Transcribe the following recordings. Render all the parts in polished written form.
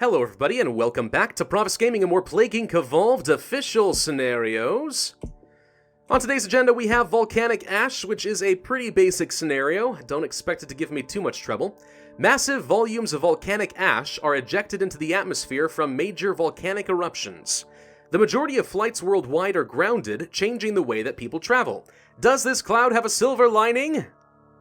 Hello everybody and welcome back to Pravus Gaming and more Plague Inc. Evolved official scenarios. On today's agenda we have Volcanic Ash, which is a pretty basic scenario. Don't expect it to give me too much trouble. Massive volumes of volcanic ash are ejected into the atmosphere from major volcanic eruptions. The majority of flights worldwide are grounded, changing the way that people travel. Does this cloud have a silver lining?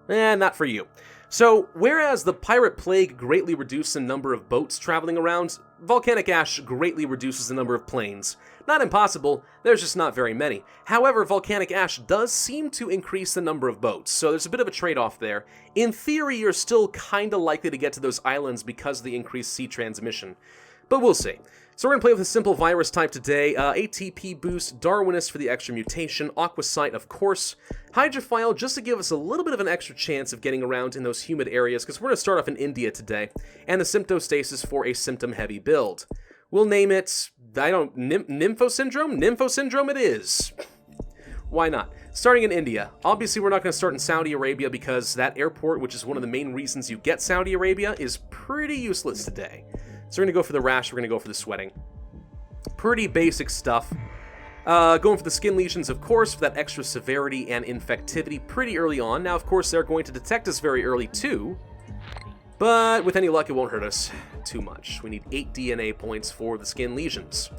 Not for you. So, whereas the Pirate Plague greatly reduced the number of boats traveling around, Volcanic Ash greatly reduces the number of planes. Not impossible, there's just not very many. However, Volcanic Ash does seem to increase the number of boats, so there's a bit of a trade-off there. In theory, you're still kinda likely to get to those islands because of the increased sea transmission. But we'll see. So we're going to play with a simple virus type today. ATP boost, Darwinist for the extra mutation, Aquasite of course, Hydrophile just to give us a little bit of an extra chance of getting around in those humid areas, because we're going to start off in India today, and the Symptostasis for a symptom-heavy build. We'll name it, Nympho Syndrome? Nympho Syndrome it is. Why not? Starting in India. Obviously we're not going to start in Saudi Arabia because that airport, which is one of the main reasons you get Saudi Arabia, is pretty useless today. So we're going to go for the rash, we're going to go for the sweating. Pretty basic stuff. Going for the skin lesions, of course, for that extra severity and infectivity pretty early on. Now, of course, they're going to detect us very early, too. But with any luck, it won't hurt us too much. We need 8 DNA points for the skin lesions.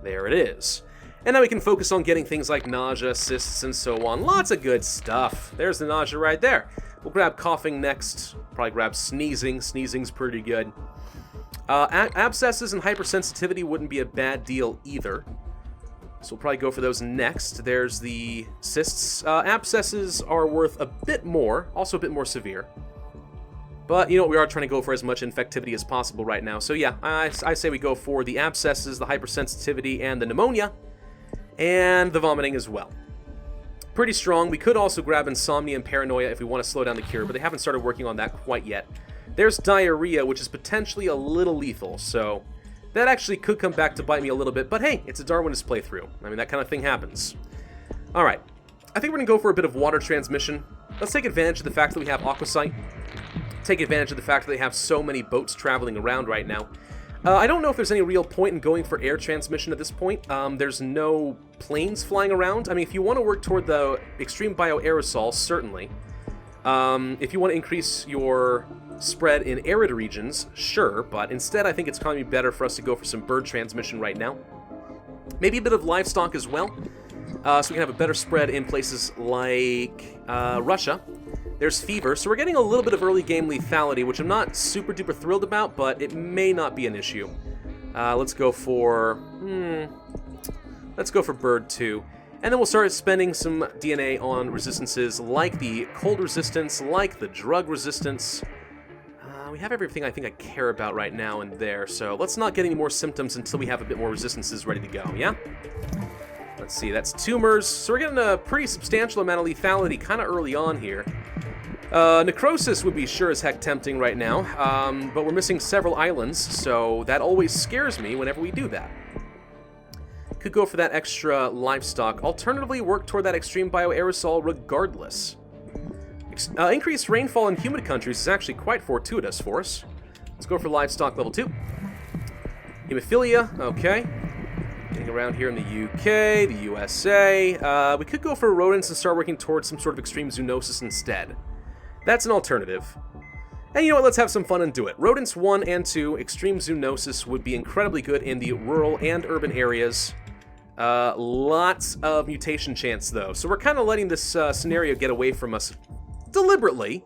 There it is. And now we can focus on getting things like nausea, cysts, and so on. Lots of good stuff. There's the nausea right there. We'll grab coughing next. Probably grab sneezing. Sneezing's pretty good. Abscesses and hypersensitivity wouldn't be a bad deal either. So we'll probably go for those next. There's the cysts. Abscesses are worth a bit more, also a bit more severe. But, you know what, we are trying to go for as much infectivity as possible right now. So yeah, I say we go for the abscesses, the hypersensitivity, and the pneumonia. And the vomiting as well. Pretty strong. We could also grab insomnia and paranoia if we want to slow down the cure, but they haven't started working on that quite yet. There's diarrhea, which is potentially a little lethal, so that actually could come back to bite me a little bit, but hey, it's a Darwinist playthrough. I mean, that kind of thing happens. Alright, I think we're going to go for a bit of water transmission. Let's take advantage of the fact that we have Aquasite. Take advantage of the fact that they have so many boats traveling around right now. I don't know if there's any real point in going for air transmission at this point. There's no planes flying around. I mean, if you want to work toward the extreme bioaerosol, certainly. If you want to increase your spread in arid regions, sure, but instead I think it's going to be better for us to go for some bird transmission right now. Maybe a bit of livestock as well, so we can have a better spread in places like Russia. There's fever, so we're getting a little bit of early game lethality, which I'm not super duper thrilled about, but it may not be an issue. Let's go for bird 2. And then we'll start spending some DNA on resistances like the cold resistance, like the drug resistance. We have everything I think I care about right now and there, so let's not get any more symptoms until we have a bit more resistances ready to go, yeah? Let's see, that's tumors, so we're getting a pretty substantial amount of lethality kind of early on here. Necrosis would be sure as heck tempting right now, but we're missing several islands, so that always scares me whenever we do that. Could go for that extra livestock. Alternatively, work toward that extreme bioaerosol regardless. Increased rainfall in humid countries is actually quite fortuitous for us. Let's go for livestock level 2. Hemophilia, okay. Getting around here in the UK, the USA. We could go for rodents and start working towards some sort of extreme zoonosis instead. That's an alternative. And you know what, let's have some fun and do it. Rodents 1 and 2, extreme zoonosis would be incredibly good in the rural and urban areas. Lots of mutation chance though, so we're kind of letting this scenario get away from us deliberately,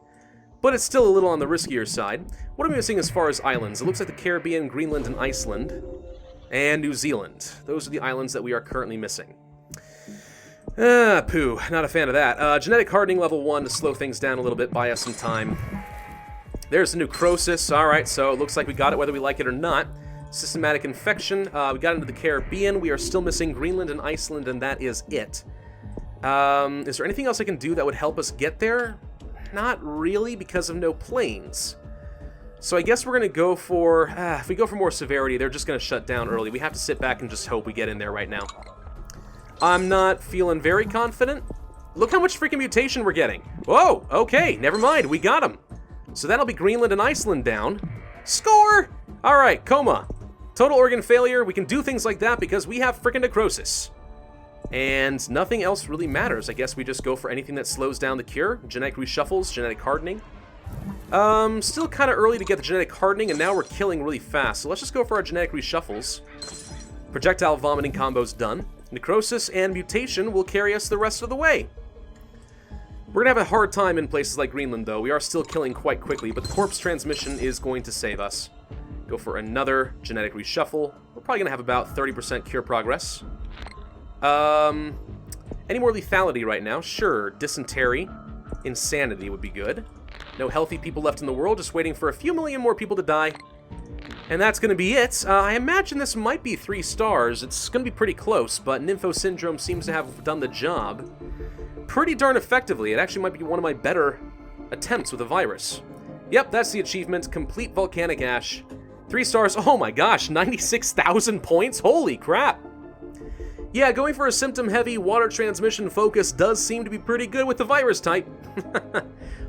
but it's still a little on the riskier side. What are we missing as far as islands? It looks like the Caribbean, Greenland, and Iceland, and New Zealand. Those are the islands that we are currently missing. Pooh, not a fan of that. Genetic hardening level 1 to slow things down a little bit, buy us some time. There's the necrosis. Alright, so it looks like we got it whether we like it or not. Systematic infection. We got into the Caribbean. We are still missing Greenland and Iceland, and that is it. Is there anything else I can do that would help us get there? Not really, because of no planes. So I guess we're going to go for... if we go for more severity, they're just going to shut down early. We have to sit back and just hope we get in there right now. I'm not feeling very confident. Look how much freaking mutation we're getting. Whoa, okay, never mind, we got them. So that'll be Greenland and Iceland down. Score! Alright, coma. Total organ failure, we can do things like that because we have frickin' necrosis. And nothing else really matters. I guess we just go for anything that slows down the cure. Genetic reshuffles, genetic hardening. Still kind of early to get the genetic hardening, and now we're killing really fast. So let's just go for our genetic reshuffles. Projectile vomiting combo's done. Necrosis and mutation will carry us the rest of the way. We're gonna have a hard time in places like Greenland, though. We are still killing quite quickly, but the corpse transmission is going to save us. Go for another genetic reshuffle. We're probably gonna have about 30% cure progress. Any more lethality right now? Sure. Dysentery. Insanity would be good. No healthy people left in the world, just waiting for a few million more people to die. And that's going to be it. I imagine this might be 3 stars. It's going to be pretty close, but Nympho Syndrome seems to have done the job pretty darn effectively. It actually might be one of my better attempts with a virus. Yep, that's the achievement. Complete Volcanic Ash. 3 stars. Oh my gosh, 96,000 points? Holy crap. Yeah, going for a symptom-heavy water transmission focus does seem to be pretty good with the virus type.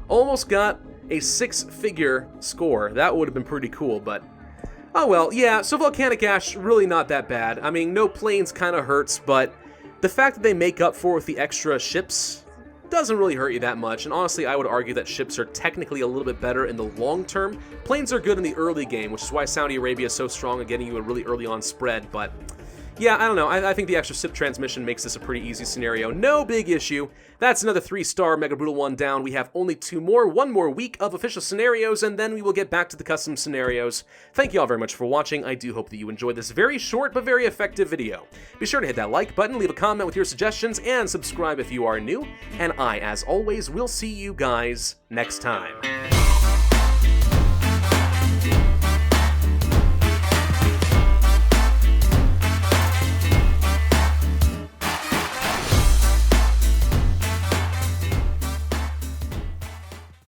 Almost got a 6-figure score. That would have been pretty cool, but... oh well, yeah, so Volcanic Ash, really not that bad. I mean, no planes kind of hurts, but the fact that they make up for it with the extra ships doesn't really hurt you that much, and honestly, I would argue that ships are technically a little bit better in the long term. Planes are good in the early game, which is why Saudi Arabia is so strong at getting you a really early on spread, but... yeah, I don't know. I think the extra ship transmission makes this a pretty easy scenario. No big issue. That's another 3-star Mega Brutal 1 down. We have only 2 more, 1 more week of official scenarios, and then we will get back to the custom scenarios. Thank you all very much for watching. I do hope that you enjoyed this very short but very effective video. Be sure to hit that like button, leave a comment with your suggestions, and subscribe if you are new. And I, as always, will see you guys next time.